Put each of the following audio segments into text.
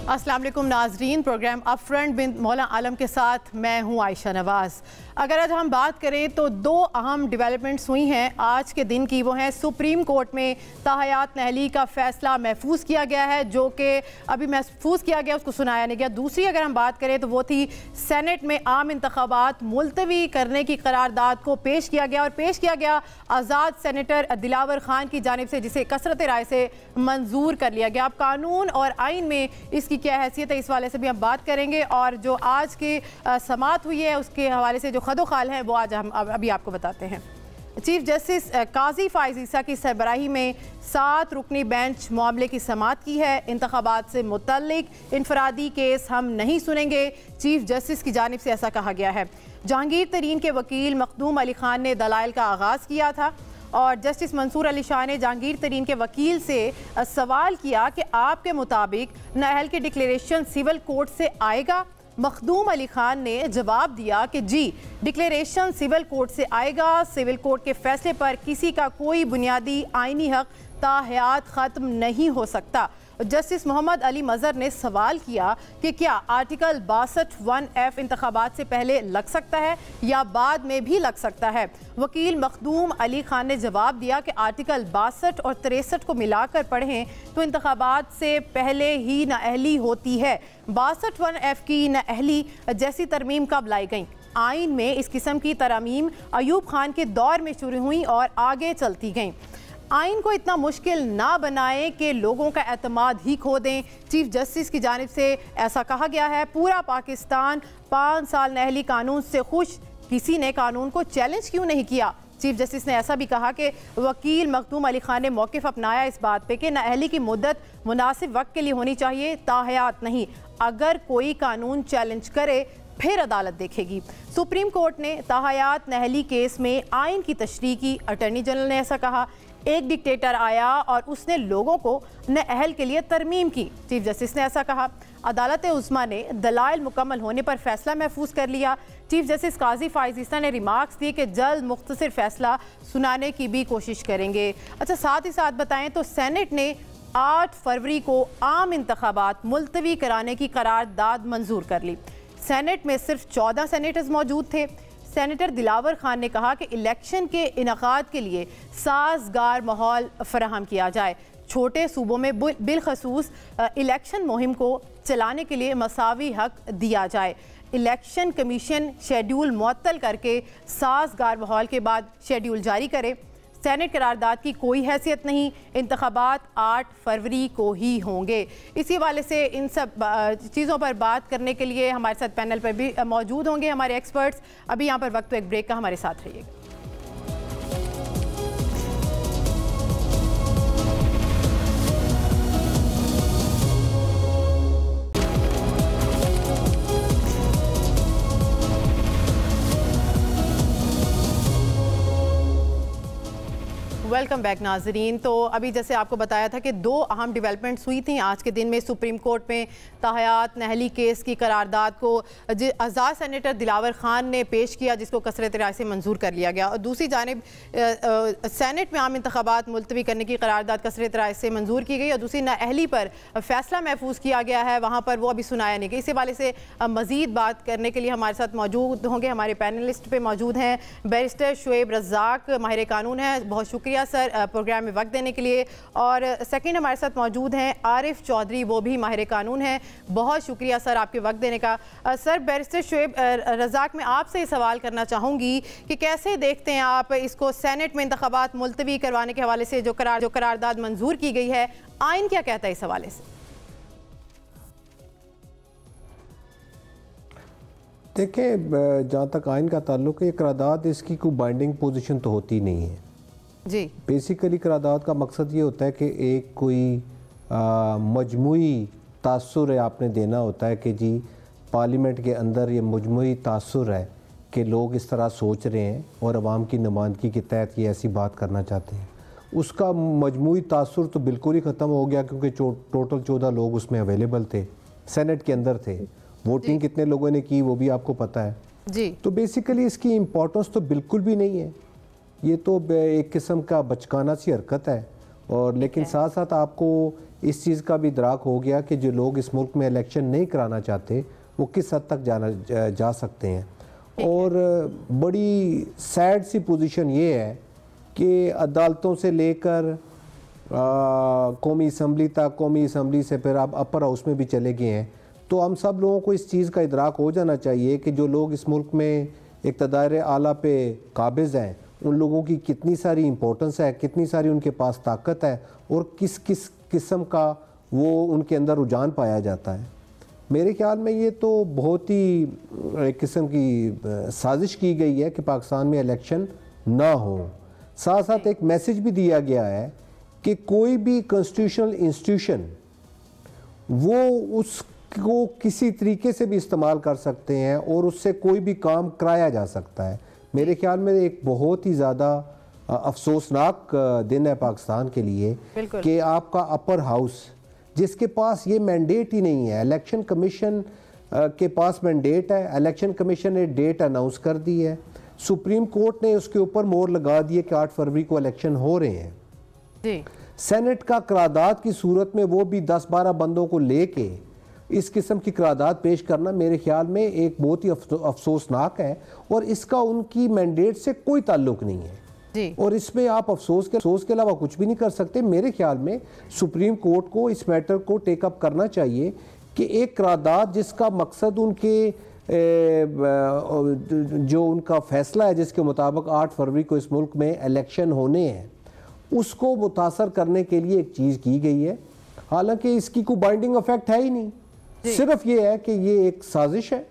अस्सलाम वालेकुम नाजरीन, प्रोग्राम अपफ्रंट बिन मौला आलम के साथ मैं हूँ आयशा नवाज़। अगर आज हम बात करें तो दो अहम डेवलपमेंट्स हुई हैं आज के दिन की। वो हैं सुप्रीम कोर्ट में ताहयात नहली का फ़ैसला महफूज किया गया है, जो कि अभी महफूज किया गया, उसको सुनाया नहीं गया। दूसरी अगर हम बात करें तो वो थी सेनेट में आम इंतखाबात मुलतवी करने की करारदाद को पेश किया गया, और पेश किया गया आज़ाद सेनेटर दिलावर खान की जानिब से, जिसे कसरत राय से मंजूर कर लिया गया। अब कानून और आइन में इसकी क्या हैसियत है, इस वाले से भी हम बात करेंगे। और जो आज की समाअत हुई है उसके हवाले से जो खदोखाल है वो आज हम अभी आपको बताते हैं। चीफ जस्टिस काजी फाइज ईसा की सरबराही में 7 रुकनी बेंच मामले की समाअत की है। इंतखाबात से मुतल्लिक इनफरादी केस हम नहीं सुनेंगे, चीफ जस्टिस की जानिब से ऐसा कहा गया है। जहांगीर तरीन के वकील मखदूम अली खान ने दलाइल का आगाज़ किया था और जस्टिस मंसूर अली शाह ने जहांगीर तरीन के वकील से सवाल किया कि आपके मुताबिक नाअहल के डिक्लेरेशन सिविल कोर्ट से आएगा। मखदूम अली खान ने जवाब दिया कि जी, डिक्लेरेशन सिविल कोर्ट से आएगा। सिविल कोर्ट के फैसले पर किसी का कोई बुनियादी आइनी हक ताहयात ख़त्म नहीं हो सकता। जस्टिस मोहम्मद अली मज़हर ने सवाल किया कि क्या आर्टिकल 62(1)F इंतखाबात से पहले लग सकता है या बाद में भी लग सकता है। वकील मखदूम अली खान ने जवाब दिया कि आर्टिकल 62 और 63 को मिलाकर पढ़ें तो इंतखाबात से पहले ही नाअहली होती है। 62(1)F की नाअहली जैसी तरमीम कब लाई गई? आइन में इस किस्म की तरमीम अयूब खान के दौर में शुरू हुई और आगे चलती गईं। आइन को इतना मुश्किल ना बनाएं कि लोगों का एतमाद ही खो दें। चीफ जस्टिस की जानिब से ऐसा कहा गया है। पूरा पाकिस्तान 5 साल नाअहली कानून से खुश, किसी ने कानून को चैलेंज क्यों नहीं किया? चीफ जस्टिस ने ऐसा भी कहा कि वकील मखदूम अली खान ने मौक़िफ़ अपनाया इस बात पे कि नाअहली की मुद्दत मुनासिब वक्त के लिए होनी चाहिए, ताहयात नहीं। अगर कोई कानून चैलेंज करे फिर अदालत देखेगी। सुप्रीम कोर्ट ने ताहयात नहली केस में आइन की तशरीह की। अटॉर्नी जनरल ने ऐसा कहा, एक डिक्टेटर आया और उसने लोगों को नाअहल के लिए तरमीम की। चीफ जस्टिस ने ऐसा कहा। अदालत उज़्मा ने दलाइल मुकम्मल होने पर फैसला महफूज कर लिया। चीफ जस्टिस काजी फाइज ईसा ने रिमार्क्स दिए कि जल्द मुख्तसर फैसला सुनाने की भी कोशिश करेंगे। अच्छा, साथ ही साथ बताएं तो सेनेट ने 8 फरवरी को आम इंतखाबात मुलतवी कराने की करारदाद मंजूर कर ली। सेनेट में सिर्फ 14 सेनेटर्स मौजूद थे। सेनेटर दिलावर खान ने कहा कि इलेक्शन के इनकाद के लिए साजगार माहौल फराहम किया जाए। छोटे सूबों में बिलखसूस इलेक्शन मुहिम को चलाने के लिए मसावी हक दिया जाए। इलेक्शन कमीशन शेड्यूल मुअत्तल करके साजगार माहौल के बाद शेड्यूल जारी करे। सेनेट करारदाद की कोई हैसियत नहीं, इंतखाबात 8 फरवरी को ही होंगे। इसी वाले से इन सब चीज़ों पर बात करने के लिए हमारे साथ पैनल पर भी मौजूद होंगे हमारे एक्सपर्ट्स। अभी यहाँ पर वक्त एक ब्रेक का, हमारे साथ रहिएगा। वेलकम बैक नाजरीन। तो अभी जैसे आपको बताया था कि 2 अहम डेवलपमेंट्स हुई थी आज के दिन में। सुप्रीम कोर्ट में ताहयात नहली केस की करारदाद को आज़ाद सेनेटर दिलावर खान ने पेश किया, जिसको कसरत राय से मंजूर कर लिया गया। और दूसरी जानिब सेनेट में आम इंतखाबात मुलतवी करने की करारदाद कसरत राय से मंजूर की गई और दूसरी नाअहली पर फैसला महफूज किया गया है, वहाँ पर वो अभी सुनाया नहीं गया। इसी वाले से मज़ीद बात करने के लिए हमारे साथ मौजूद होंगे, हमारे पैनलिस्ट पे मौजूद हैं बैरिस्टर शुएब रज़ाक, माहिर कानून हैं। बहुत शुक्रिया सर प्रोग्राम में वक्त देने के लिए। और सेकंड हमारे साथ मौजूद हैं आरिफ चौधरी, वो भी माहिर कानून हैं। बहुत शुक्रिया सर आपके वक्त देने का। सर, बैरिस्टर शुएब रज़ाक, मैं आपसे ये सवाल करना चाहूँगी कि कैसे देखते हैं आप इसको, सेनेट में इंतखाबात मुलतवी करवाने के हवाले से जो करारदाद मंजूर की गई है, आइन क्या कहता है इस हवाले से? देखें, जहाँ तक आइन का ताल्लुक है, ये करारदाद इसकी कोई बाइंडिंग पोजीशन तो होती नहीं है जी। बेसिकली करारदाद का मकसद ये होता है कि एक कोई मजमूई तासुर है आपने देना होता है कि जी पार्लियामेंट के अंदर ये मजमूई तासुर है कि लोग इस तरह सोच रहे हैं और अवाम की नुमाइंदगी के तहत ये ऐसी बात करना चाहते हैं। उसका मजमूई तासुर तो बिल्कुल ही ख़त्म हो गया क्योंकि टोटल 14 लोग उसमें अवेलेबल थे, सेनेट के अंदर थे। वोटिंग कितने लोगों ने की वो भी आपको पता है जी। तो बेसिकली इसकी इम्पोर्टेंस तो बिल्कुल भी नहीं है। ये तो एक किस्म का बचकाना सी हरकत है। और लेकिन साथ साथ आपको इस चीज़ का भी इदराक हो गया कि जो लोग इस मुल्क में इलेक्शन नहीं कराना चाहते वो किस हद तक जा सकते हैं। और बड़ी सैड सी पोजीशन ये है कि अदालतों से लेकर कौमी असम्बली तक, कौमी असम्बली से फिर आप अपर हाउस में भी चले गए हैं। तो हम सब लोगों को इस चीज़ का इदराक हो जाना चाहिए कि जो लोग इस मुल्क में इक़्तिदार आला पे काबिज़ हैं उन लोगों की कितनी सारी इम्पोर्टेंस है, कितनी सारी उनके पास ताकत है और किस किस किस्म का वो उनके अंदर रुझान पाया जाता है। मेरे ख्याल में ये तो बहुत ही एक किस्म की साजिश की गई है कि पाकिस्तान में इलेक्शन ना हो। साथ साथ एक मैसेज भी दिया गया है कि कोई भी कॉन्स्टिट्यूशनल इंस्टीट्यूशन वो उसको किसी तरीके से भी इस्तेमाल कर सकते हैं और उससे कोई भी काम कराया जा सकता है। मेरे ख्याल में एक बहुत ही ज़्यादा अफसोसनाक दिन है पाकिस्तान के लिए कि आपका अपर हाउस जिसके पास ये मैंडेट ही नहीं है, इलेक्शन कमीशन के पास मैंडेट है, इलेक्शन कमीशन ने डेट अनाउंस कर दी है, सुप्रीम कोर्ट ने उसके ऊपर मोहर लगा दी है कि 8 फरवरी को इलेक्शन हो रहे हैं जी। सेनेट का करारदाद की सूरत में वो भी 10-12 बंदों को लेके इस किस्म की करारदाद पेश करना मेरे ख्याल में एक बहुत ही अफसोसनाक है और इसका उनकी मैंडेट से कोई ताल्लुक नहीं है जी। और इसमें आप अफसोस के अलावा कुछ भी नहीं कर सकते। मेरे ख्याल में सुप्रीम कोर्ट को इस मैटर को टेकअप करना चाहिए कि एक करारदाद जिसका मकसद उनके जो उनका फैसला है जिसके मुताबिक 8 फरवरी को इस मुल्क में इलेक्शन होने हैं उसको मुतासर करने के लिए एक चीज़ की गई है, हालांकि इसकी कोई बाइंडिंग इफेक्ट है ही नहीं, सिर्फ ये है कि ये एक साजिश है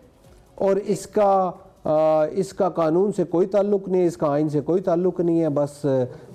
और इसका कानून से कोई ताल्लुक नहीं है, इसका आइन से कोई ताल्लुक नहीं है। बस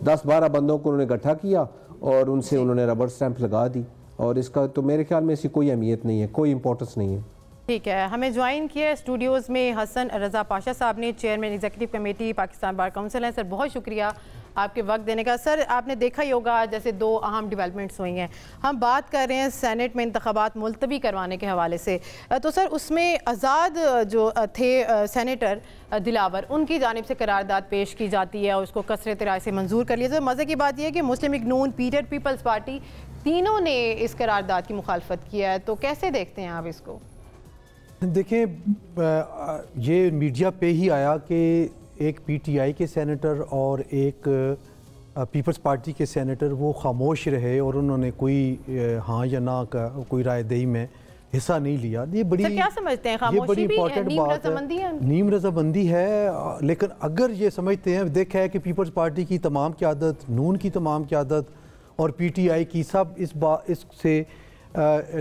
10-12 बंदों को उन्होंने इकट्ठा किया और उनसे उन्होंने रबर स्टैंप लगा दी और इसका तो मेरे ख्याल में इसकी कोई अहमियत नहीं है, कोई इंपॉर्टेंस नहीं है। ठीक है, हमें ज्वाइन किया स्टूडियोज़ में हसन रज़ा पाशा साहब ने, chairman executive committee Pakistan bar council हैं। सर बहुत शुक्रिया आपके वक्त देने का। सर आपने देखा ही होगा जैसे 2 अहम डेवलपमेंट्स हुई हैं, हम बात कर रहे हैं सेनेट में इंतखाबात मुलतवी करवाने के हवाले से, तो सर उसमें आज़ाद जो थे सेनेटर दिलावर उनकी जानिब से करारदाद पेश की जाती है और उसको कसरत राय से मंजूर कर लिया। तो मज़े की बात यह है कि मुस्लिम लीग नून, पीपल्स पार्टी तीनों ने इस करारदाद की मुखालफत किया है, तो कैसे देखते हैं आप इसको? देखें, ये मीडिया पे ही आया कि एक पीटीआई के सेनेटर और एक पीपल्स पार्टी के सेनेटर वो खामोश रहे और उन्होंने कोई हाँ या ना का कोई राय दही में हिस्सा नहीं लिया। ये बड़ी क्या समझते हैं? ये बड़ी इंपॉर्टेंट बात है, नीम रजामंदी है। लेकिन अगर ये समझते हैं, देखा है कि पीपल्स पार्टी की तमाम क़यादत, नून की तमाम क़यादत और पीटीआई की सब इससे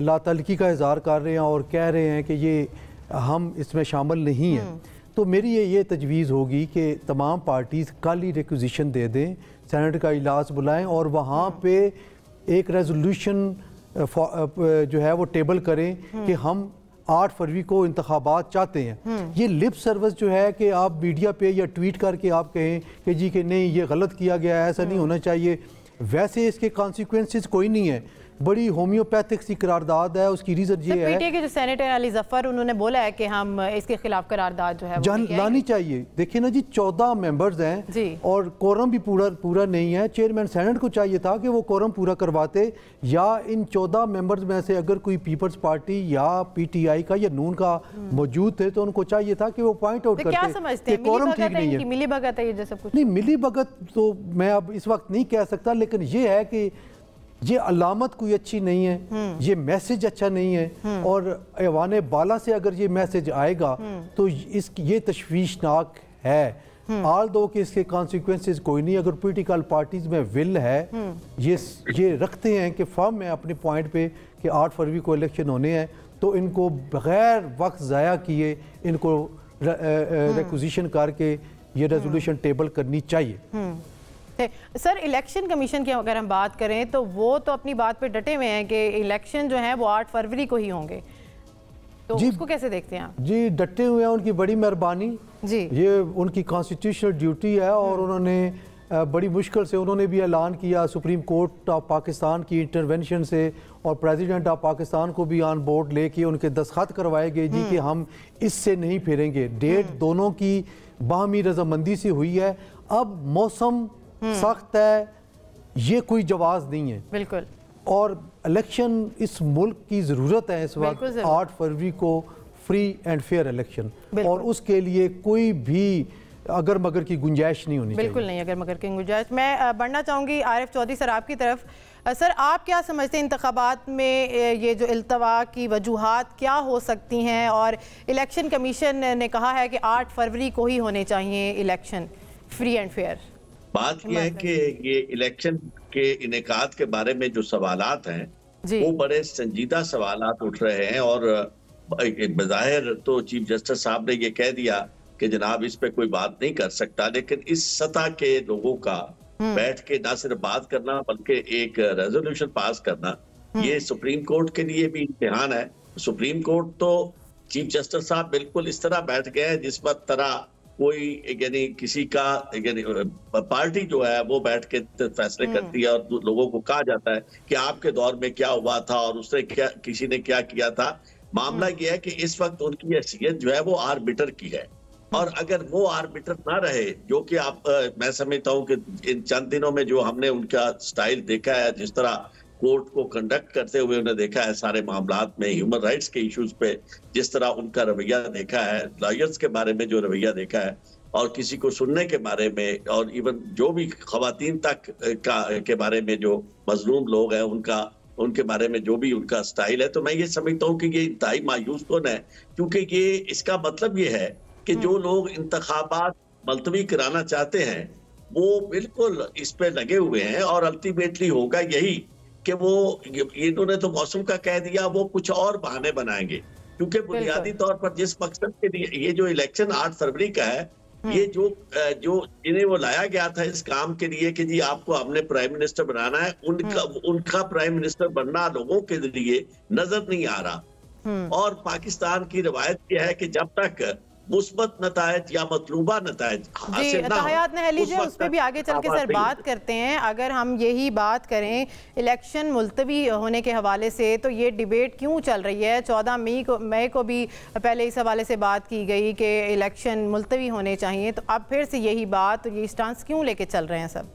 लातल्की का इज़हार कर रहे हैं और कह रहे हैं कि ये हम इसमें शामिल नहीं हैं, तो मेरी ये तजवीज़ होगी कि तमाम पार्टीज़ कल ही रिक्विजिशन दे दें, सेनेट का इजलास बुलाएं और वहाँ पे एक रेजोल्यूशन जो है वो टेबल करें कि हम 8 फरवरी को इंतखाबात चाहते हैं। ये लिप सर्विस जो है कि आप मीडिया पे या ट्वीट करके आप कहें कि जी कि नहीं ये गलत किया गया है, ऐसा नहीं होना चाहिए, वैसे इसके कॉन्सिक्वेंसेस कोई नहीं है। बड़ी होम्योपैथिक सी करारदाद है। उसकी रीजन ये है पीटीआई के जो सेनेटर अली जफर उन्होंने बोला है कि हम इसके खिलाफ करारदाद जो है जान लानी चाहिए। देखिए ना जी, 14 मेंबर्स हैं और कोरम भी पूरा नहीं है। चेयरमैन सेनेट को चाहिए था कि वो कोरम पूरा करवाते, या इन 14 मेंबर्स में से अगर कोई पीपल्स पार्टी या पीटीआई का या नून का मौजूद थे तो उनको चाहिए था कि वो पॉइंट आउट करते। कोरम ठीक नहीं है, मिली भगत है, ये जैसा कुछ नहीं, मिली भगत तो मैं अब इस वक्त नहीं कह सकता, लेकिन ये है कि ये अलामत कोई अच्छी नहीं है, ये मैसेज अच्छा नहीं है और ऐवान बाला से अगर ये मैसेज आएगा तो ये तशवीशनाक है। आल दो कि इसके कॉन्सिक्वेंसेस कोई नहीं। अगर पॉलिटिकल पार्टीज में विल है, ये रखते हैं कि फर्म है अपने पॉइंट पे कि 8 फरवरी को इलेक्शन होने हैं, तो इनको बगैर वक्त ज़ाया किए इनको रिक्विजिशन करके ये रेजोल्यूशन टेबल करनी चाहिए। सर इलेक्शन कमीशन की अगर हम बात करें तो वो तो अपनी बात पे डटे हुए हैं कि इलेक्शन जो है वो 8 फरवरी को ही होंगे, तो उसको कैसे देखते हैं आप? जी डटे हुए हैं, उनकी बड़ी मेहरबानी जी, ये उनकी कॉन्स्टिट्यूशनल ड्यूटी है और उन्होंने बड़ी मुश्किल से उन्होंने भी ऐलान किया सुप्रीम कोर्ट ऑफ पाकिस्तान की इंटरवेंशन से और प्रेसिडेंट ऑफ पाकिस्तान को भी ऑन बोर्ड लेके उनके दस्तखत करवाए गए जी कि हम इससे नहीं फिरेंगे। डेट दोनों की बाहमी रजामंदी से हुई है। अब मौसम सख्त है, ये कोई जवाब नहीं है। बिल्कुल और इलेक्शन इस मुल्क की ज़रूरत है इस वक्त 8 फरवरी को फ्री एंड फेयर इलेक्शन, और उसके लिए कोई भी अगर मगर की गुंजाइश नहीं होनी चाहिए। बिल्कुल नहीं अगर मगर की गुंजाइश। मैं बढ़ना चाहूँगी आरिफ चौधरी सर आपकी तरफ। सर आप क्या समझते हैं इंतखाबात में ये जो इल्तवा की वजूहात क्या हो सकती हैं, और इलेक्शन कमीशन ने कहा है कि 8 फरवरी को ही होने चाहिए इलेक्शन फ्री एंड फेयर। बात यह है कि ये इलेक्शन के इनेकाद के बारे में जो सवालात हैं वो बड़े संजीदा सवालात उठ रहे हैं, और बज़ाहिर तो चीफ जस्टिस साहब ने ये कह दिया कि जनाब इस पे कोई बात नहीं कर सकता, लेकिन इस सतह के लोगों का बैठ के ना सिर्फ बात करना बल्कि एक रेजोल्यूशन पास करना, ये सुप्रीम कोर्ट के लिए भी इम्तिहान है। सुप्रीम कोर्ट तो चीफ जस्टिस साहब बिल्कुल इस तरह बैठ गए हैं जिस वक्त तरह कोई यानी किसी का यानी पार्टी जो है वो बैठ के फैसले करती है, और लोगों को कहा जाता है कि आपके दौर में क्या हुआ था और उसने क्या किसी ने क्या किया था। मामला यह है कि इस वक्त उनकी हैसियत जो है वो आर्बिटर की है, और अगर वो आर्बिटर ना रहे, जो कि आप मैं समझता हूँ कि इन चंद दिनों में जो हमने उनका स्टाइल देखा है, जिस तरह कोर्ट को कंडक्ट करते हुए उन्हें देखा है सारे मामलात में, ह्यूमन राइट्स के इश्यूज पे जिस तरह उनका रवैया देखा है, लॉयर्स के बारे में जो रवैया देखा है, और किसी को सुनने के बारे में, और इवन जो भी खवातीन तक के बारे में जो मजलूम लोग हैं उनके बारे में जो भी उनका स्टाइल है, तो मैं ये समझता हूँ कि ये इंतहाई मायूस कौन है, क्योंकि ये इसका मतलब ये है कि जो लोग इंतखाबात मुलतवी कराना चाहते हैं वो बिल्कुल इस पे लगे हुए हैं, और अल्टीमेटली होगा यही कि वो इन्होंने तो मौसम का कह दिया, वो कुछ और बहाने बनाएंगे, क्योंकि बुनियादी तौर पर जिस मकसद के लिए ये जो इलेक्शन 8 फरवरी का है, ये जो इन्हें वो लाया गया था इस काम के लिए कि जी आपको हमने प्राइम मिनिस्टर बनाना है, उनका प्राइम मिनिस्टर बनना लोगों के लिए नजर नहीं आ रहा। और पाकिस्तान की रवायत यह है कि जब तक मुस्बत नतायज या मतलूबा नतायज हासिल ना हो, उस पर भी आगे चल के सर बात करते हैं। अगर हम यही बात करें इलेक्शन मुलतवी होने के हवाले से, तो ये डिबेट क्यों चल रही है? 14 मई को भी पहले इस हवाले से बात की गई कि इलेक्शन मुलतवी होने चाहिए, तो अब फिर से यही बात, ये स्टांस क्यों लेके चल रहे हैं सब?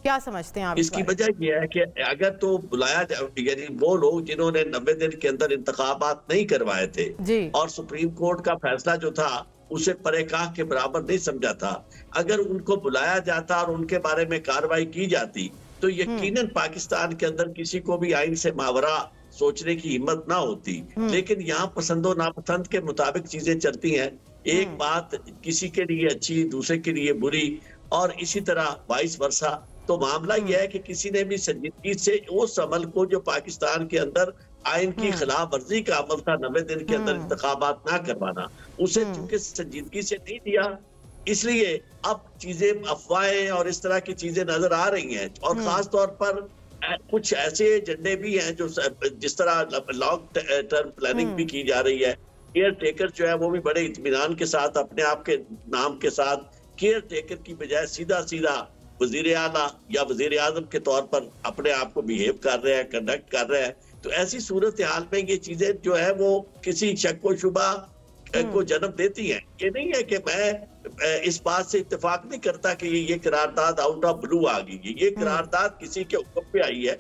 क्या समझते हैं आप? इसकी वजह यह है कि अगर तो बुलाया यानी वो लोग जिन्होंने 90 दिन के अंदर इंतखाबात नहीं करवाए थे और सुप्रीम कोर्ट का फैसला जो था उसे परेकाह के बराबर नहीं समझा था, अगर उनको बुलाया जाता और उनके बारे में कार्रवाई की जाती तो यकीनन पाकिस्तान के अंदर किसी को भी आइन से मावरा सोचने की हिम्मत ना होती। लेकिन यहाँ पसंदो नापसंद के मुताबिक चीजें चलती हैं, एक बात किसी के लिए अच्छी दूसरे के लिए बुरी, और इसी तरह वाइस वर्सा। तो मामला यह है कि किसी ने भी संजीदगी से उस अमल को जो पाकिस्तान के अंदर आइन की खिलाफ वर्जी का अमल था 90 दिन के अंदर इंतखाबात ना करवाना, उसे चूंकि संजीदगी से नहीं दिया, इसलिए अब चीजें अफवाहें और इस तरह की चीजें नजर आ रही हैं। और खास तौर पर कुछ ऐसे एजेंडे भी हैं जो जिस तरह लॉन्ग टर्म प्लानिंग भी की जा रही है। केयर टेकर जो है वो भी बड़े इत्मीनान के साथ अपने आप के नाम के साथ केयर टेकर की बजाय सीधा सीधा वजीर आला या वजीर आजम के तौर पर अपने आप को बिहेव कर रहे हैं, कंडक्ट कर रहे हैं। तो ऐसी सूरत हाल में ये चीजें जो है वो किसी शक व शुबा को जन्म देती हैं। ये नहीं है कि मैं इस बात से इत्तेफाक नहीं करता कि ये करारदाद आउट ऑफ ब्लू आ गई, ये करारदाद किसी के हुक्म पे आई है,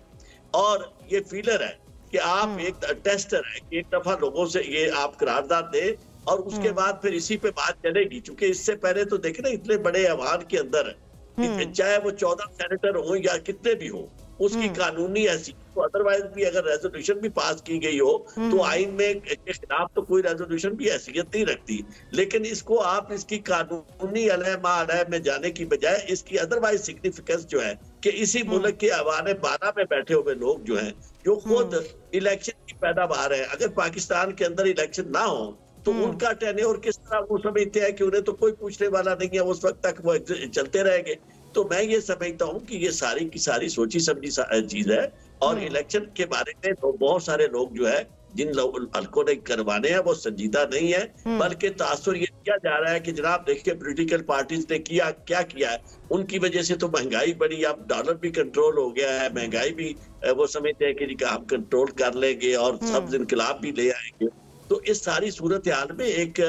और ये फीलर है कि आप एक टेस्टर है कि एक दफा लोगों से ये आप करारदाद दे और उसके बाद फिर इसी पे बात चलेगी। क्योंकि इससे पहले तो देखे ना इतने बड़े ऐवान के अंदर चाहे वो 14 सेनेटर हो या कितने भी हो, उसकी कानूनी हैसियत तो अदरवाइज भी अगर रेजोल्यूशन भी पास की गई हो तो आइन में के खिलाफ तो कोई रेजोल्यूशन भी हैसियत नहीं रखती। लेकिन इसको आप इसकी कानूनी अलह में जाने की बजाय इसकी अदरवाइज सिग्निफिकेंस जो है कि इसी मुल्क के अवाने बाना में बैठे हुए लोग जो हैं जो खुद इलेक्शन की पैदावार है, अगर पाकिस्तान के अंदर इलेक्शन ना हो तो उनका टेन्योर किस तरह वो समझते हैं कि उन्हें तो कोई पूछने वाला नहीं है, उस वक्त तक वो चलते रहेंगे। तो मैं ये समझता हूँ कि ये सारी की सारी सोची समझी चीज है, और इलेक्शन के बारे में तो बहुत सारे लोग जो है जिन हल्कों ने करवाने हैं वो संजीदा नहीं है, बल्कि तासुर ये किया जा रहा है कि जनाब देखिए पॉलिटिकल पार्टीज ने क्या किया है, उनकी वजह से तो महंगाई बढ़ी, अब डॉलर भी कंट्रोल हो गया है, महंगाई भी वो समझते हैं कि हम कंट्रोल कर लेंगे और सब्ज इनकलाब भी ले आएंगे। तो इस सारी सूरत हाल में एक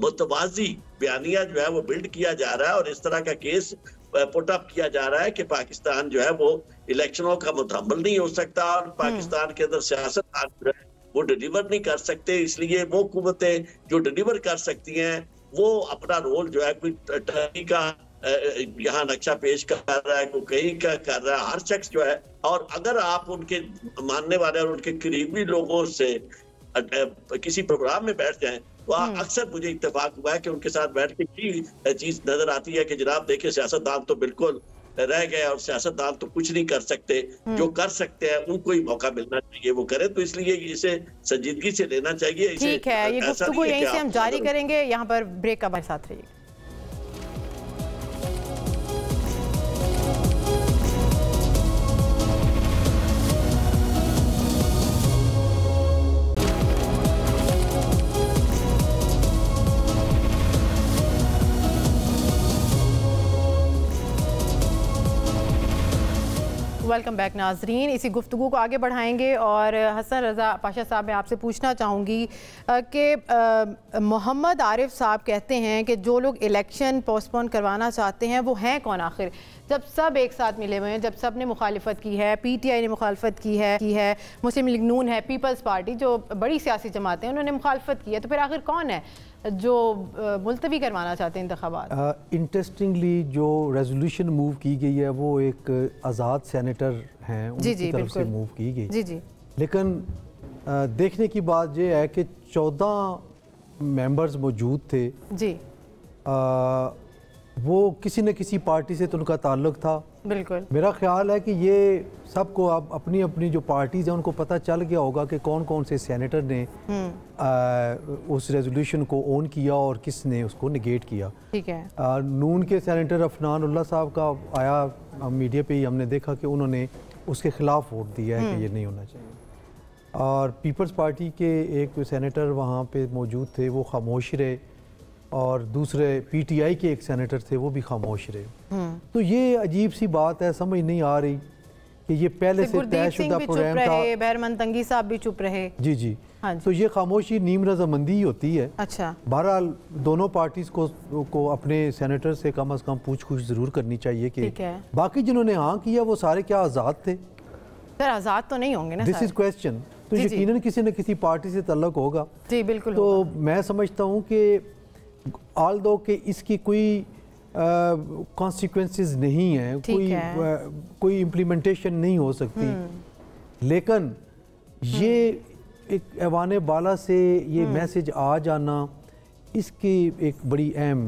मुतवाजी बयानिया जो है वो बिल्ड किया जा रहा है, और इस तरह का केस पुट अप किया जा रहा है कि पाकिस्तान जो है वो इलेक्शनों का मुतहम्मल नहीं हो सकता और पाकिस्तान के अंदर सियासतदान जो है वो डिलीवर नहीं कर सकते। इसलिए वो हुकूमतें जो डिलीवर कर सकती हैं वो अपना रोल जो है कोई टर्की का यहाँ नक्शा पेश कर रहा है, कोई कहीं का कर रहा है, हर शख्स जो है। और अगर आप उनके मानने वाले और उनके करीबी लोगों से किसी प्रोग्राम में बैठ जाएं तो अक्सर मुझे इत्तेफाक हुआ है कि उनके साथ बैठ के की चीज नजर आती है कि जनाब देखिए सियासतदान तो बिल्कुल रह गए और सियासतदान तो कुछ नहीं कर सकते, जो कर सकते हैं उनको ही मौका मिलना चाहिए वो करें। तो इसलिए इसे संजीदगी से लेना चाहिए। ठीक है, ये गुफ्तगू यहीं से हम जारी करेंगे। यहाँ पर ब्रेक का हमारे साथ रहिए। वेलकम बैक नाजरीन। इसी गुफ्तगू को आगे बढ़ाएंगे और हसन रज़ा पाशा साहब मैं आपसे पूछना चाहूँगी कि मोहम्मद आरिफ साहब कहते हैं कि जो लोग इलेक्शन पोस्टपोन करवाना चाहते हैं वो हैं कौन आखिर, जब सब एक साथ मिले हुए हैं, जब सब ने मुखालिफत की है, PTI ने मुखालिफत की है, मुस्लिम लीग नून है, पीपल्स पार्टी जो बड़ी सियासी जमातें हैं उन्होंने मुखालिफत की है, तो फिर आखिर कौन है जो मुलतवी करवाना चाहते हैं इंतखाबात? इंटरेस्टिंगली जो रेजोल्यूशन मूव की गई है वो एक आज़ाद सेनेटर हैं उनकी तरफ से मूव की गई। जी। लेकिन देखने की बात ये है कि 14 मेंबर्स मौजूद थे जी, वो किसी न किसी पार्टी से तो उनका ताल्लुक था। बिल्कुल मेरा ख्याल है कि ये सबको अब अपनी अपनी जो पार्टीज़ हैं उनको पता चल गया होगा कि कौन कौन से सेनेटर ने उस रेजोल्यूशन को ओन किया और किसने उसको निगेट किया। ठीक है। नून के सेनेटर अफनान उल्लाह साहब का आया मीडिया पे ही हमने देखा कि उन्होंने उसके ख़िलाफ़ वोट दिया है कि ये नहीं होना चाहिए। और पीपल्स पार्टी के एक सेनेटर वहाँ पे मौजूद थे, वो खामोश रहे, और दूसरे PTI के एक सेनेटर थे वो भी खामोश रहे। तो ये अजीब सी बात है, समझ नहीं आ रही कि ये पहले से तयशुदा प्रोग्राम था। बहरमन तंगी साहब भी चुप रहे। जी। हाँ। तो ये खामोशी नीम रजामंदी होती है। अच्छा। बहरहाल दोनों पार्टीज को अपने सेनेटर से कम अज़ कम पूछ जरूर करनी चाहिए कि बाकी जिन्होंने हाँ किया वो सारे क्या आज़ाद थे? सर आज़ाद तो नहीं होंगे ना। This is question. तो यकीनन किसी न किसी पार्टी से ताल्लुक होगा। जी बिल्कुल। तो मैं समझता हूँ कि ऑल्दो कि इसकी कोई कॉन्सिक्वेंसेस नहीं है, कोई इम्प्लीमेंटेशन नहीं हो सकती, लेकिन ये एक ऐवान बाला से ये मैसेज आ जाना इसकी एक बड़ी अहम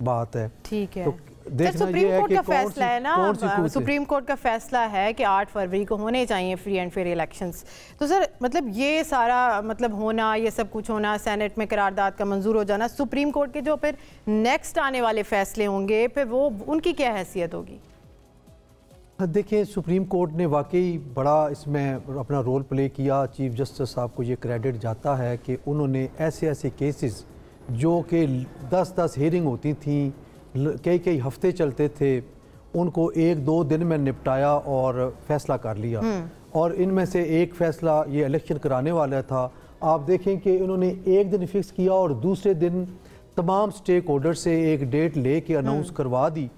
बात है। ठीक है। तो सुप्रीम कोर्ट का फैसला है ना, सुप्रीम कोर्ट का फैसला है कि 8 फरवरी को होने चाहिए फ्री एंड फेयर इलेक्शंस। तो सर मतलब ये सारा मतलब होना, ये सब कुछ होना, सेनेट में करारदाद का मंजूर हो जाना, सुप्रीम कोर्ट के जो फिर नेक्स्ट आने वाले फैसले होंगे फिर वो उनकी क्या हैसियत होगी? देखिए सुप्रीम कोर्ट ने वाकई बड़ा इसमें अपना रोल प्ले किया। चीफ जस्टिस साहब को ये क्रेडिट जाता है कि उन्होंने ऐसे ऐसे केसेस जो कि 10-10 हियरिंग होती थी, कई हफ्ते चलते थे, उनको 1-2 दिन में निपटाया और फैसला कर लिया। और इनमें से एक फैसला ये इलेक्शन कराने वाला था। आप देखें कि इन्होंने एक दिन फिक्स किया और दूसरे दिन तमाम स्टेक होल्डर से एक डेट ले के अनाउंस करवा दी,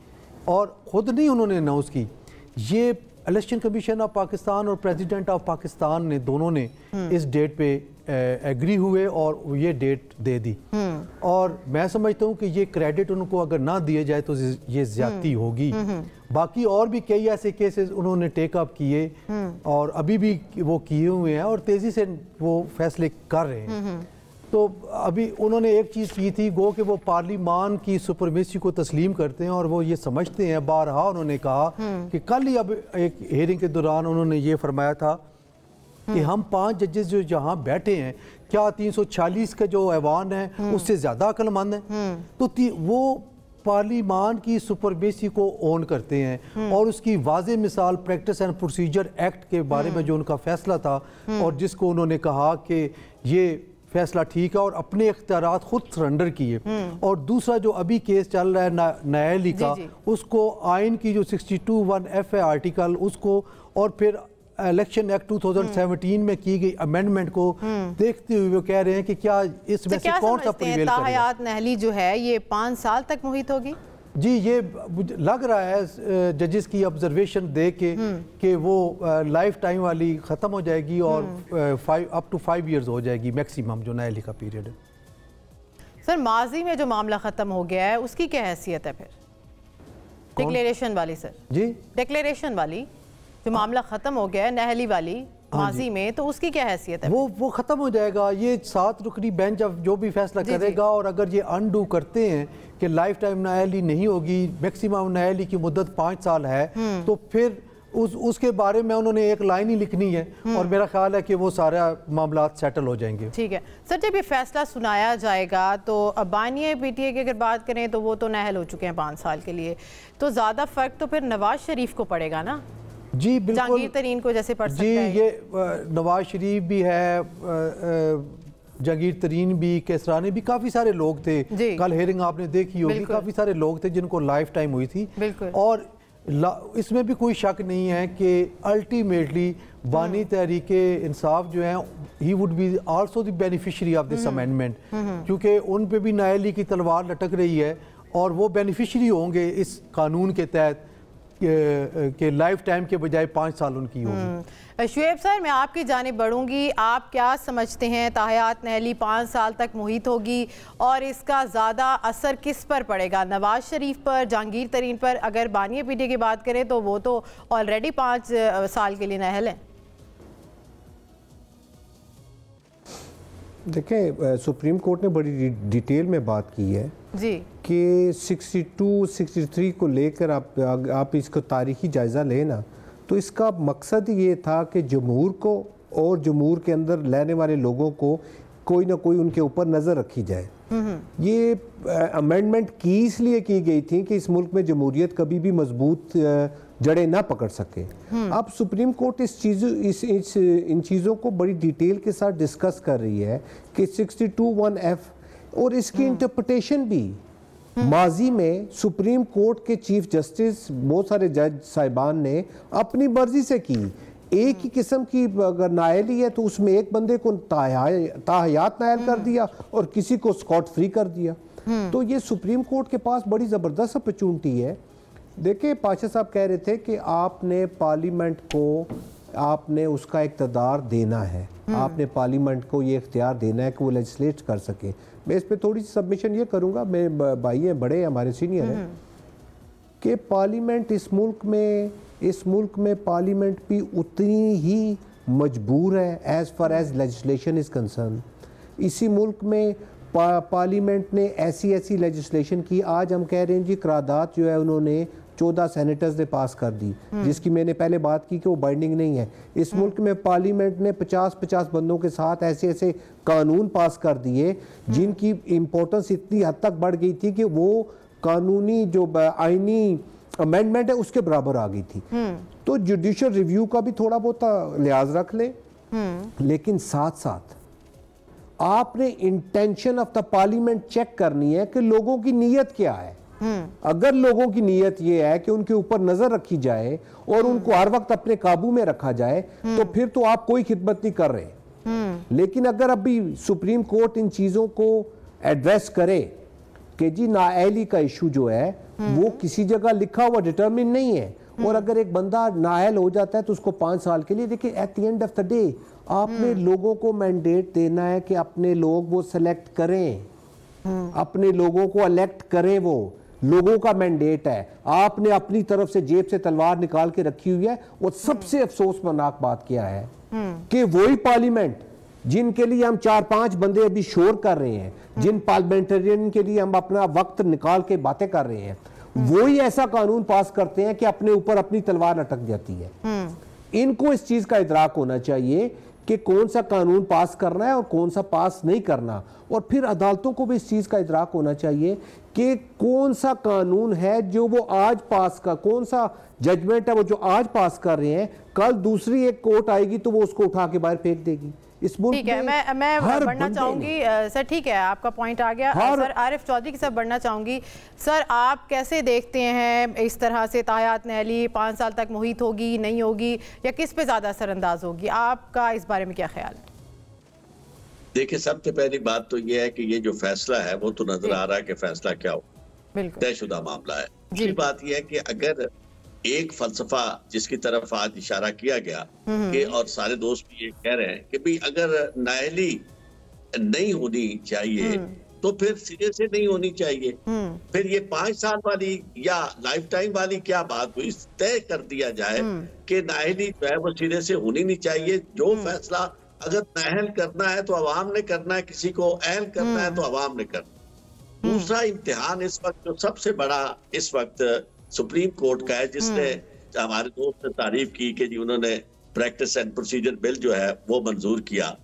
और ख़ुद नहीं उन्होंने अनाउंस की, ये इलेक्शन कमीशन ऑफ पाकिस्तान और प्रेसिडेंट ऑफ पाकिस्तान ने दोनों ने इस डेट पे एग्री हुए और ये डेट दे दी। और मैं समझता हूँ कि ये क्रेडिट उनको अगर ना दिए जाए तो ये ज्यादती होगी। बाकी और भी कई ऐसे केसेस उन्होंने टेक अप किए और अभी भी वो किए हुए हैं और तेज़ी से वो फैसले कर रहे हैं। तो अभी उन्होंने एक चीज़ की थी, गो कि वो पार्लिमान की सुपरमेसी को तस्लीम करते हैं और वो ये समझते हैं, बारहा उन्होंने कहा कि कल ही अब एक हियरिंग के दौरान उन्होंने ये फरमाया था कि हम 5 जजेस जो जहाँ बैठे हैं, क्या 346 का जो ऐवान है उससे ज़्यादा अक्लमंद है? तो वो पार्लिमान की सुपरमेसी को ओन करते हैं और उसकी वाज़े मिसाल प्रैक्टिस एंड प्रोसीजर एक्ट के बारे में जो उनका फैसला था और जिसको उन्होंने कहा कि ये फैसला ठीक है और अपने इख्तियारात खुद सरेंडर किए। और दूसरा जो अभी केस चल रहा है न्यायालय का, उसको आइन की जो 62(1)(f है आर्टिकल, उसको और फिर इलेक्शन एक्ट 2017 में की गई अमेंडमेंट को देखते हुए वो कह रहे हैं कि क्या इसमें से कौन सा प्रिवेल करेगा? ताहयात नहली जो है ये 5 साल तक मुहित होगी? जी, ये लग रहा है जजेस की ऑब्जर्वेशन देख के कि वो लाइफ टाइम वाली ख़त्म हो जाएगी और अप टू 5 इयर्स हो जाएगी मैक्सिमम जो न्यायालय का पीरियड है। सर माजी में जो मामला ख़त्म हो गया है उसकी क्या हैसियत है फिर? डिक्लेरेशन वाली सर जी, डिक्लेरेशन वाली जो मामला ख़त्म हो गया है न्यायालय वाली माजी में, तो उसकी क्या हैसियत है? वो ख़त्म हो जाएगा। ये 7 रुकनी बेंच अब जो भी फैसला करेगा और अगर ये अनडू करते हैं कि लाइफ टाइम न्यायालय नहीं होगी, मैक्सिमम न्यायालय की मुद्दत 5 साल है, तो फिर उसके बारे में उन्होंने एक लाइन ही लिखनी है और मेरा ख्याल है कि वो सारा मामला सेटल हो जाएंगे। ठीक है सर, जब ये फैसला सुनाया जाएगा तो बानिया पीटीआई की अगर बात करें तो वो तो नाअहल हो चुके हैं 5 साल के लिए, तो ज़्यादा फ़र्क तो फिर नवाज शरीफ को पड़ेगा ना? जी बिल्कुल, जहांगीर तरीन को जैसे पड़ सकता है। जी, ये नवाज शरीफ भी है, जहांगीर तरीन भी, केसरानी भी, काफ़ी सारे लोग थे। कल हेयरिंग आपने देखी होगी, काफ़ी सारे लोग थे जिनको लाइफ टाइम हुई थी। और इसमें भी कोई शक नहीं है कि अल्टीमेटली बानी तहरीक इंसाफ जो है he would be also the beneficiary of this amendment, क्योंकि उन पे भी न्यायालय की तलवार लटक रही है और वो बेनिफिशियरी होंगे इस कानून के तहत कि लाइफ टाइम के बजाय 5 साल उनकी होगी। शुएब सर, मैं आपकी जानिब बढ़ूंगी, आप क्या समझते हैं ताहयात न्यायालय 5 साल तक मुहित होगी और इसका ज़्यादा असर किस पर पड़ेगा? नवाज शरीफ पर, जहांगीर तरीन पर? अगर बानिया पीटीआई की बात करें तो वो तो ऑलरेडी 5 साल के लिए नाअहल हैं। देखें, सुप्रीम कोर्ट ने बड़ी डिटेल में बात की है जी कि 62, 63 को लेकर आप इसको तारीखी जायज़ा लेना, तो इसका मकसद ये था कि जमहूर को और जमहूर के अंदर रहने वाले लोगों को कोई ना कोई उनके ऊपर नज़र रखी जाए। ये अमेंडमेंट की इसलिए की गई थी कि इस मुल्क में जमहूरियत कभी भी मजबूत जड़ें ना पकड़ सके। अब सुप्रीम कोर्ट इन चीज़ों को बड़ी डिटेल के साथ डिस्कस कर रही है कि 62(1)(f और इसकी इंटरप्रिटेशन भी माजी में सुप्रीम कोर्ट के चीफ जस्टिस बहुत सारे जज साहिबान ने अपनी मर्जी से की। एक ही किस्म की अगर नाअहली है तो उसमें एक बंदे को ताहयात नाअहल कर दिया और किसी को स्कॉट फ्री कर दिया। तो ये सुप्रीम कोर्ट के पास बड़ी ज़बरदस्त अपॉर्चुनिटी है। देखिए, पाशा साहब कह रहे थे कि आपने पार्लियामेंट को आपने उसका इक़्तिदार देना है, आपने पार्लियामेंट को ये इख्तियार देना है कि वो लेजिस्लेट कर सके। मैं इस पे थोड़ी सी सबमिशन ये करूँगा, मेरे भाई हैं, बड़े हमारे सीनियर हैं, कि पार्लियामेंट इस मुल्क में पार्लियामेंट भी उतनी ही मजबूर है as far as legislation is concern. इसी मुल्क में पार्लियामेंट ने ऐसी लेजिस्लेशन की, आज हम कह रहे हैं जी करारदाद जो है उन्होंने 14 सेनेटर्स ने पास कर दी, जिसकी मैंने पहले बात की कि वो बाइंडिंग नहीं है। इस मुल्क में पार्लियामेंट ने 50-50 बंदों के साथ ऐसे कानून पास कर दिए जिनकी इम्पोर्टेंस इतनी हद तक बढ़ गई थी कि वो कानूनी जो आईनी अमेंडमेंट है उसके बराबर आ गई थी। तो जुडिशल रिव्यू का भी थोड़ा बहुत लिहाज रख ले, लेकिन साथ साथ आपने intention of the parliament check करनी है कि लोगों की नीयत क्या है। अगर लोगों की नीयत ये है कि उनके ऊपर नजर रखी जाए और उनको हर वक्त अपने काबू में रखा जाए, तो फिर तो आप कोई खिदमत नहीं कर रहे। लेकिन अगर अभी सुप्रीम कोर्ट इन चीजों को एड्रेस करे कि जी नाअहली का इशू जो है वो किसी जगह लिखा हुआ डिटरमिन नहीं है, और अगर एक बंदा नाअहल हो जाता है तो उसको 5 साल के लिए, देखिए at the end of the day आपने लोगों को मैंडेट देना है कि अपने लोग वो सेलेक्ट करें, अपने लोगों को इलेक्ट करें, वो लोगों का मैंडेट है। आपने अपनी तरफ से जेब से तलवार निकाल के रखी हुई है। और सबसे अफसोसनाक बात क्या है कि वही पार्लियामेंट जिनके लिए हम 4-5 बंदे अभी शोर कर रहे हैं, जिन पार्लियामेंटेरियन के लिए हम अपना वक्त निकाल के बातें कर रहे हैं, वही ऐसा कानून पास करते हैं कि अपने ऊपर अपनी तलवार लटक जाती है। इनको इस चीज का इदराक होना चाहिए कि कौन सा कानून पास करना है और कौन सा पास नहीं करना, और फिर अदालतों को भी इस चीज का इदराक होना चाहिए कि कौन सा कानून है जो वो आज पास का, कौन सा जजमेंट है वो जो आज पास कर रहे हैं, कल दूसरी एक कोर्ट आएगी तो वो उसको उठा के बाहर फेंक देगी। इस मुल्क ठीक है, मैं बढ़ना चाहूंगी सर। ठीक है, आपका पॉइंट आ गया। सर आरिफ चौधरी की सब बढ़ना चाहूंगी। सर, आप कैसे देखते हैं इस तरह से ताहयात न्यायालय 5 साल तक मुहित होगी, नहीं होगी, या किस पे ज्यादा असरअंदाज होगी? आपका इस बारे में क्या ख्याल है? देखिए, सबसे पहली बात तो ये है कि ये जो फैसला है वो तो नजर आ रहा है कि फैसला क्या हो, तयशुदा मामला है। दूसरी बात यह है कि अगर एक फलसफा जिसकी तरफ आज इशारा किया गया कि और सारे दोस्त भी ये कह रहे हैं कि भाई अगर नाअहली नहीं होनी चाहिए तो फिर सिरे से नहीं होनी चाहिए, फिर ये 5 साल वाली या लाइफ टाइम वाली क्या बात हुई? तय कर दिया जाए कि नाअहली जो है वो सिरे से होनी नहीं चाहिए। जो फैसला अगर नाअहल करना है तो अवाम ने करना है, किसी को अहल करना है तो अवाम ने करना। दूसरा इम्तिहान इस वक्त जो सबसे बड़ा इस वक्त सुप्रीम कोर्ट का है, जिसने हमारे दोस्त ने तारीफ की कि जी उन्होंने प्रैक्टिस एंड प्रोसीजर बिल जो है वो मंजूर किया।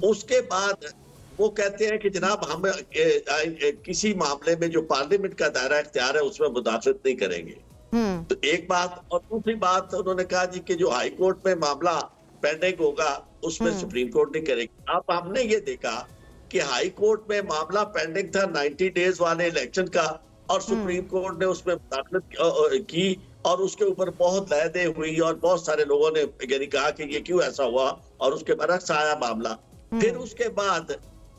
उसके बाद वो कहते हैं कि जनाब हम किसी मामले में जो पार्लियामेंट का दायरा इख्तियार है उसमें मुदाखलत नहीं करेंगे। तो एक बात, और दूसरी बात उन्होंने कहा जी कि जो हाई कोर्ट में मामला पेंडिंग होगा उसमें सुप्रीम कोर्ट नहीं करेगी। अब हमने ये देखा कि हाई कोर्ट में मामला पेंडिंग था 90 डेज वाले इलेक्शन का, और सुप्रीम कोर्ट ने उसमें मुदाखलत की और उसके ऊपर बहुत लहदे हुई और बहुत सारे लोगों ने यानी कहा कि ये क्यों ऐसा हुआ, और उसके बरक्स आया मामला। फिर उसके बाद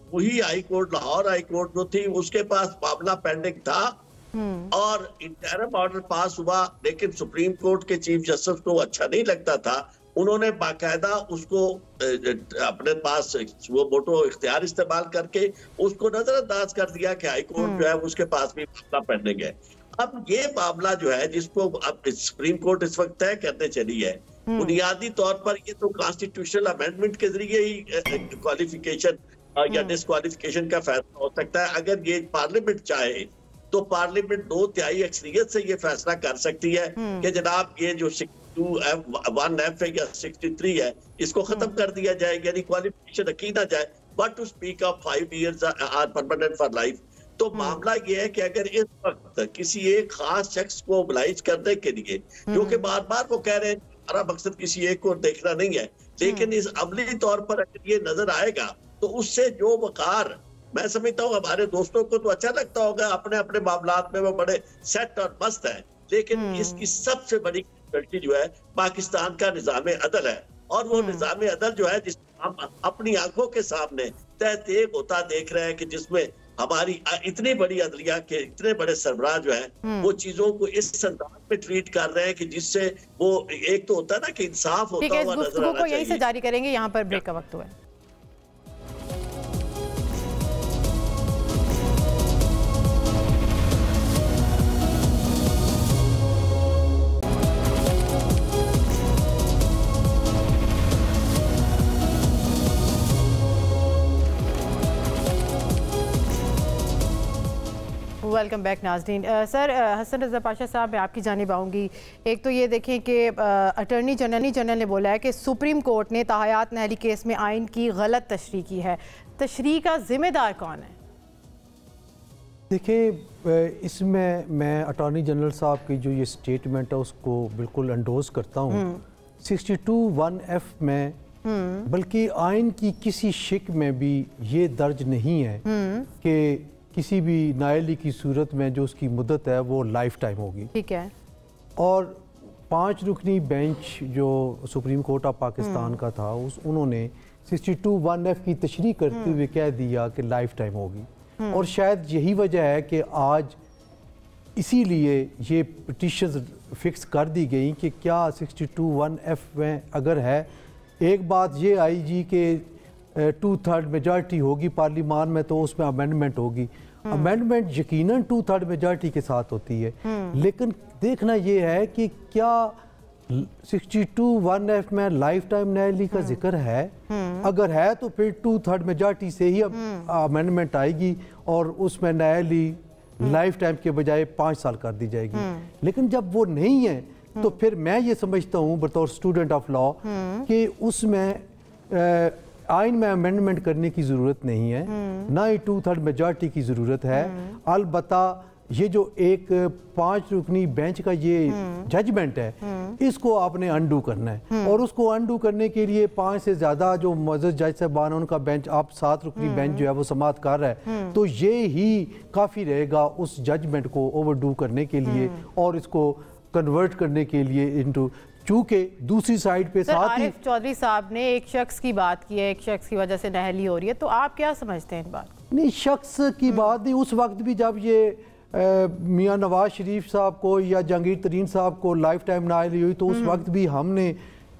वही high court, Lahore high court जो थी, उसके पास मामला पेंडिंग था और इंटरिम ऑर्डर पास हुआ, लेकिन सुप्रीम कोर्ट के चीफ जस्टिस को अच्छा नहीं लगता था। उन्होंने बाकायदा उसको अपने पास वो वोटो इख्तियार इस्तेमाल करके उसको नजरअंदाज कर दिया कि हाई कोर्ट जो है उसके पास भी मामला पेंडिंग है। अब ये मामला जो है जिसको अब सुप्रीम कोर्ट इस वक्त तय करने चली है, बुनियादी तौर पर ये तो कॉन्स्टिट्यूशनल अमेंडमेंट के जरिए ही क्वालिफिकेशन या डिस्क्वालिफिकेशन का फैसला हो सकता है। अगर ये पार्लियामेंट चाहे तो पार्लियामेंट 2/3 अक्सरियत से ये फैसला कर सकती है कि जनाब ये जो 1F है या 63 है इसको खत्म कर दिया जाए, यानी क्वालिफिकेशन रखी ना जाए, but to speak of 5 years are permanent for life. तो मामला ये है कि अगर इस वक्त किसी एक खास शख्स को मोबिलाइज करने के लिए, जो कि बार बार वो कह रहे हैं हमारा मकसद किसी एक को देखना नहीं है, लेकिन इस अमली तौर पर अगर ये नजर आएगा तो उससे जो वकार, मैं समझता हूँ हमारे दोस्तों को तो अच्छा लगता होगा, अपने अपने मामलात में वो बड़े सेट और मस्त है, लेकिन इसकी सबसे बड़ी गलती जो है पाकिस्तान का निज़ाम अदल है। और वो निज़ाम अदल जो है जिस हम अपनी आंखों के सामने तहत होता देख रहे हैं कि जिसमें हमारी इतनी बड़ी अदलिया के इतने बड़े सरबराह जो है वो चीजों को इस अंदाज में ट्रीट कर रहे हैं कि जिससे वो एक तो होता है ना कि इंसाफ होता हुआ नजर आना चाहिए। यहीं से जारी करेंगे, यहाँ पर ब्रेक का वक्त हुआ है। वेलकम बैक नाज़रीन। सर हसन रज़ा पाशा साहब, मैं आपकी जानिब आऊँगी। एक तो ये देखें कि अटॉर्नी जनरल ने बोला है कि सुप्रीम कोर्ट ने ताहयात नाअहली केस में आइन की गलत तशरीह की है। तशरीह का जिम्मेदार कौन है? देखिए, इसमें मैं अटॉर्नी जनरल साहब की जो ये स्टेटमेंट है उसको बिल्कुल एंडोर्स करता हूँ। 62(1)(f में बल्कि आइन की किसी शिक में भी ये दर्ज नहीं है कि किसी भी नाअहली की सूरत में जो उसकी मुद्दत है वो लाइफ टाइम होगी। ठीक है। और 5 रुकनी बेंच जो सुप्रीम कोर्ट ऑफ पाकिस्तान का था उन्होंने 62(1)(f की तशरीह करते हुए कह दिया कि लाइफ टाइम होगी। और शायद यही वजह है कि आज इसीलिए ये पिटीशन फिक्स कर दी गई कि क्या 62(1)(f में अगर है, एक बात ये आई जी के 2/3 मेजॉरिटी होगी पार्लियामान में तो उसमें अमेंडमेंट होगी। अमेंडमेंट यकीनन 2/3 मेजॉरिटी के साथ होती है, लेकिन देखना ये है कि क्या 62(1)(f में लाइफ टाइम नाअहली का जिक्र है। अगर है तो फिर 2/3 मेजॉरिटी से ही अमेंडमेंट आएगी और उसमें नाअहली लाइफ टाइम के बजाय 5 साल कर दी जाएगी। लेकिन जब वो नहीं है तो फिर मैं ये समझता हूँ बतौर स्टूडेंट ऑफ लॉ कि उसमें आइन में अमेंडमेंट करने की ज़रूरत नहीं है, ना ही 2/3 मेजॉरिटी की ज़रूरत है। अलबत्ता ये जो एक 5 रुकनी बेंच का ये जजमेंट है इसको आपने अनडू करना है, और उसको अनडू करने के लिए 5 से ज़्यादा जो मुअज़्ज़ज़ जज साहबान उनका बेंच, आप 7 रुकनी बेंच जो है वो समाअत कर रहा है, तो ये ही काफ़ी रहेगा उस जजमेंट को ओवरडू करने के लिए और इसको कन्वर्ट करने के लिए इनटू, चूंकि दूसरी साइड पे साथ ही चौधरी साहब ने एक शख्स की बात की है, एक शख्स की वजह से नाअहली हो रही है, तो आप क्या समझते हैं इन बात? नहीं, शख्स की बात नहीं। उस वक्त भी जब ये मियां नवाज शरीफ साहब को या जहांगीर तरीन साहब को लाइफ टाइम नाअहली हुई तो उस वक्त भी हमने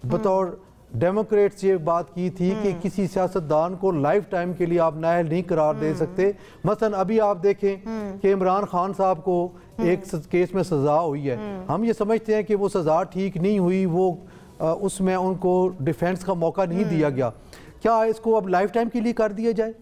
बतौर डेमोक्रेट्स ये बात की थी कि किसी सियासतदान को लाइफ टाइम के लिए आप नाअहल नहीं करार दे सकते। मसलन अभी आप देखें कि इमरान खान साहब को एक केस में सज़ा हुई है, हम ये समझते हैं कि वो सज़ा ठीक नहीं हुई, वो उसमें उनको डिफेंस का मौका नहीं दिया गया। क्या इसको अब लाइफ टाइम के लिए कर दिया जाए?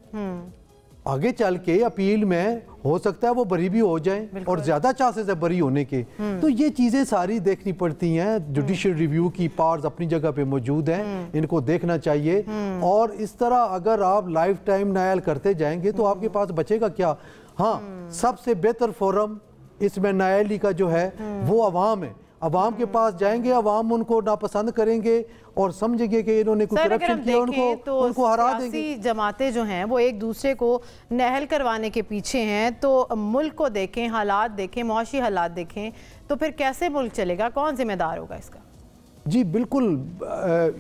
आगे चल के अपील में हो सकता है वो बरी भी हो जाए और ज्यादा चांसेस है बरी होने के। तो ये चीजें सारी देखनी पड़ती हैं। जुडिशियल रिव्यू की पावर्स अपनी जगह पे मौजूद हैं, इनको देखना चाहिए। और इस तरह अगर आप लाइफ टाइम नाअहल करते जाएंगे तो आपके पास बचेगा क्या? हाँ, सबसे बेहतर फोरम इसमें नाअहली का जो है वो अवाम है। अवाम के पास जाएंगे, अवाम उनको नापसंद करेंगे और समझेंगे कि इन्होंने कोई करप्शन किया, उनको हरा देंगे। जमातें जो हैं वो एक दूसरे को नाअहल करवाने के पीछे हैं। तो मुल्क को देखें, हालात देखें, मुआशी हालात देखें, तो फिर कैसे मुल्क चलेगा? कौन जिम्मेदार होगा इसका? जी बिल्कुल,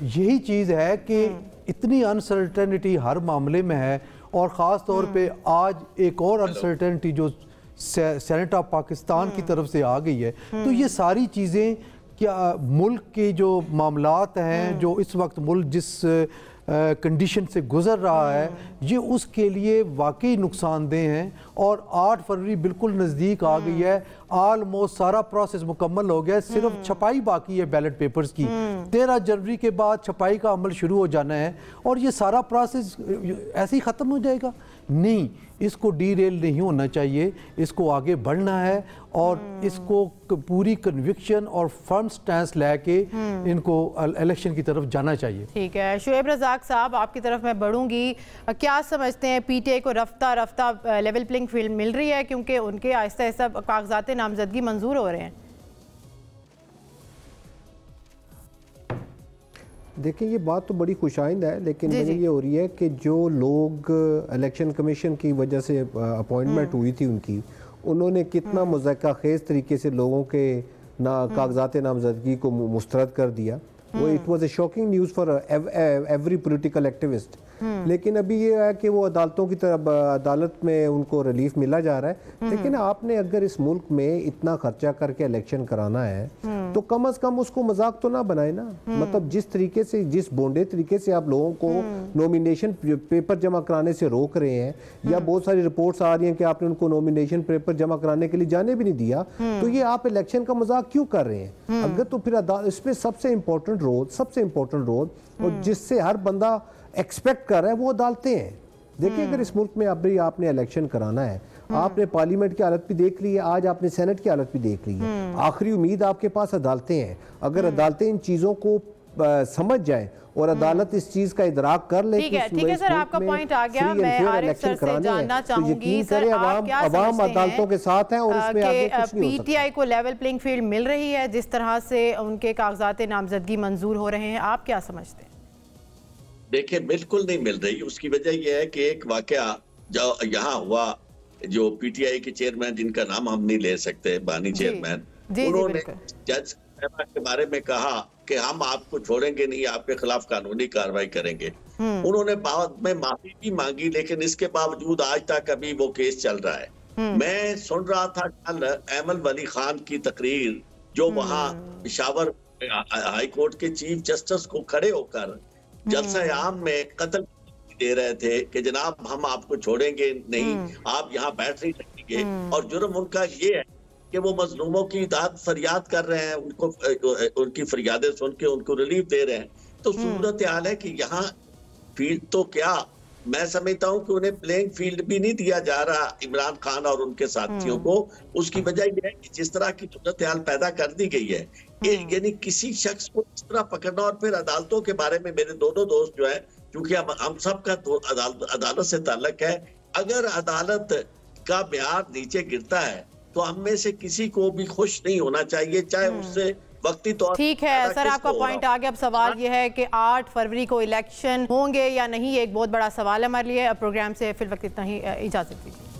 यही चीज़ है कि इतनी अनसर्टेनिटी हर मामले में है और ख़ास तौर पर आज एक और अनसर्टेनिटी जो सेनेट ऑफ पाकिस्तान की तरफ से आ गई है। तो ये सारी चीज़ें क्या मुल्क के जो मामलात हैं, जो इस वक्त मुल्क जिस कंडीशन से गुजर रहा है, ये उसके लिए वाकई नुकसानदेह हैं। और 8 फरवरी बिल्कुल नज़दीक आ गई है, ऑलमोस्ट सारा प्रोसेस मुकम्मल हो गया है, सिर्फ छपाई बाकी है बैलेट पेपर्स की। 13 जनवरी के बाद छपाई का अमल शुरू हो जाना है और ये सारा प्रोसेस ऐसे ही ख़त्म हो जाएगा? नहीं, इसको डीरेल नहीं होना चाहिए, इसको आगे बढ़ना है और इसको पूरी कन्विक्शन और फर्म स्टैंस लेके इनको इलेक्शन की तरफ जाना चाहिए। ठीक है, शुएब रज़ाक साहब आपकी तरफ मैं बढ़ूंगी। क्या समझते हैं पीटीआई को रफ्ता रफ्ता लेवल प्लेइंग फील्ड मिल रही है क्योंकि उनके आहिस्ता आहिस्ता कागजात नामजदगी मंजूर हो रहे हैं? देखिए, ये बात तो बड़ी खुशाइंद है, लेकिन मुझे ये हो रही है कि जो लोग इलेक्शन कमीशन की वजह से अपॉइंटमेंट हुई थी उन्होंने कितना मुज़क्का खेज़ तरीके से लोगों के कागजात नामजदगी को मुस्तरद कर दिया। वो it was a shocking news for every political activist. लेकिन अभी ये है कि वो अदालतों की तरफ, अदालत में उनको रिलीफ मिला जा रहा है। लेकिन आपने अगर इस मुल्क में इतना खर्चा करके इलेक्शन कराना है तो कम अज कम उसको मजाक तो ना बनाए ना। मतलब जिस तरीके से, जिस बोंडे तरीके से आप लोगों को नॉमिनेशन पेपर जमा कराने से रोक रहे हैं, या बहुत सारी रिपोर्ट्स आ रही हैं कि आपने उनको नॉमिनेशन पेपर जमा कराने के लिए जाने भी नहीं दिया, तो ये आप इलेक्शन का मजाक क्यों कर रहे हैं? अगर तो फिर इसमें सबसे इम्पोर्टेंट रोल और जिससे हर बंदा एक्सपेक्ट कर रहा है वो अदालतें हैं। देखिए, अगर इस मुल्क में अभी आपने इलेक्शन कराना है, आपने पार्लियामेंट की हालत भी देख ली है, आज आपने सेनेट की हालत भी देख ली है, आखिरी उम्मीद आपके पास अदालतें हैं। अगर अदालतें इन चीज़ों को समझ जाए और अदालत इस चीज का इदराक कर ले। ठीक है सर, आपका पॉइंट आ गया। मैं आरिफ सर से जानना चाहूंगी, सर आप क्या समझते हैं अदालतों के साथ हैं और इसमें आगे कुछ नहीं हो सकता? पीटीआई को लेवल प्लेइंग फील्ड मिल रही है जिस तरह से उनके कागजात नामजदगी मंजूर हो रहे हैं, आप क्या समझते हैं? देखिए, बिल्कुल नहीं मिल रही। उसकी वजह यह है कि एक वाकया जो यहाँ हुआ, जो पीटीआई के चेयरमैन, जिनका नाम हम नहीं ले सकते, बानी चेयरमैन, उन्होंने जज के बारे में कहा कि हम आपको छोड़ेंगे नहीं, आपके खिलाफ कानूनी कार्रवाई करेंगे। उन्होंने बाद में माफी भी मांगी, लेकिन इसके बावजूद आज तक अभी वो केस चल रहा है। मैं सुन रहा था कल अहमद वली खान की तकरीर, जो वहाँ पेशावर हाई कोर्ट के चीफ जस्टिस को खड़े होकर जलसा आम में कत्ल दे रहे थे कि जनाब हम आपको छोड़ेंगे नहीं, आप यहाँ बैठ नहीं सकेंगे। और जुर्म उनका ये है कि वो मजलूमों की दाद फरियाद कर रहे हैं, उनको उनकी फरियादें सुन के उनको रिलीफ दे रहे हैं। तो सूरत हाल है कि यहाँ फील्ड तो क्या, मैं समझता हूँ कि उन्हें प्लेइंग फील्ड भी नहीं दिया जा रहा इमरान खान और उनके साथियों को। उसकी वजह यह है कि जिस तरह की सूरत हाल पैदा कर दी गई है, यानी किसी शख्स को इस तरह पकड़ना। और फिर अदालतों के बारे में मेरे दोनों दोस्त जो है, क्योंकि हम सबका अदालत से ताल्लुक है, अगर अदालत का म्यार नीचे गिरता है तो हम में से किसी को भी खुश नहीं होना चाहिए, चाहे उससे वक्ती तौर। ठीक है सर, आपका पॉइंट आ गया। अब सवाल यह है कि 8 फरवरी को इलेक्शन होंगे या नहीं, एक बहुत बड़ा सवाल है हमारे लिए। अब प्रोग्राम से फिर वक्त इतना ही, इजाजत दीजिए।